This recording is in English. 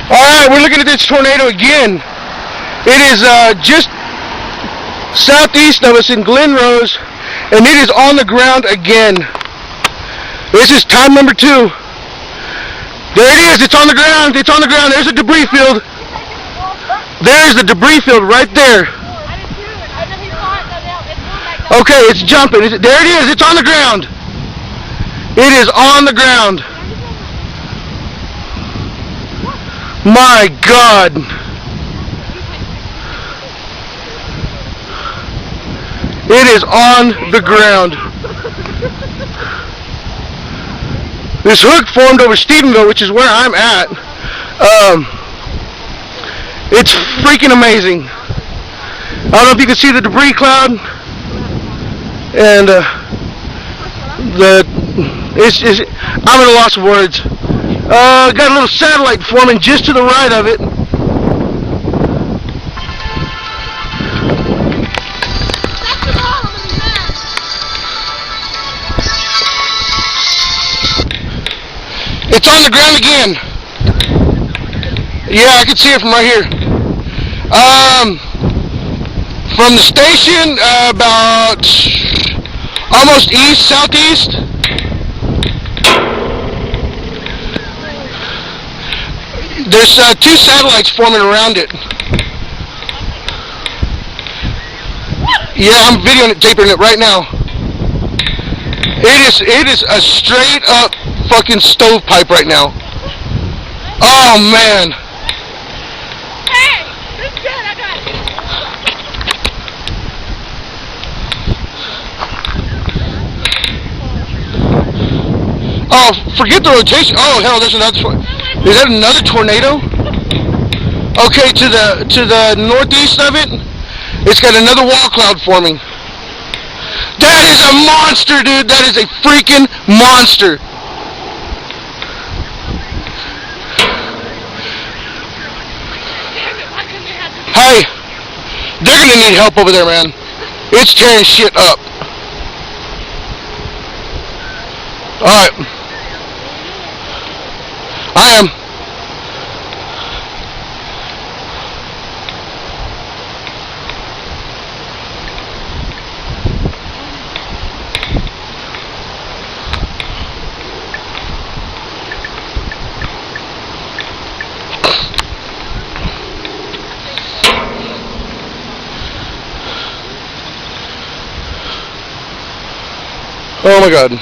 Alright, we're looking at this tornado again. It is just southeast of us in Glen Rose, and it is on the ground again. This is time number 2. There it is, it's on the ground, it's on the ground. There's a debris field. There's the debris field right there. Okay, it's jumping. There it is, it's on the ground. It is on the ground. My God. It is on the ground. This hook formed over Stephenville, which is where I'm at. It's freaking amazing. I don't know if you can see the debris cloud, and I'm at a loss of words. Got a little satellite forming just to the right of it. It's on the ground again. Yeah, I can see it from right here. From the station, about almost southeast. There's 2 satellites forming around it. Yeah, I'm videoing it, taping it right now. It is a straight up fucking stovepipe right now. Oh man. Hey, this is good, I got it. Oh, forget the rotation. Oh hell, there's another. Is that another tornado? Okay, to the northeast of it, it's got another wall cloud forming. That is a monster, dude. That is a freaking monster. Hey, they're gonna need help over there, man. It's tearing shit up. Alright. I am. Oh my God.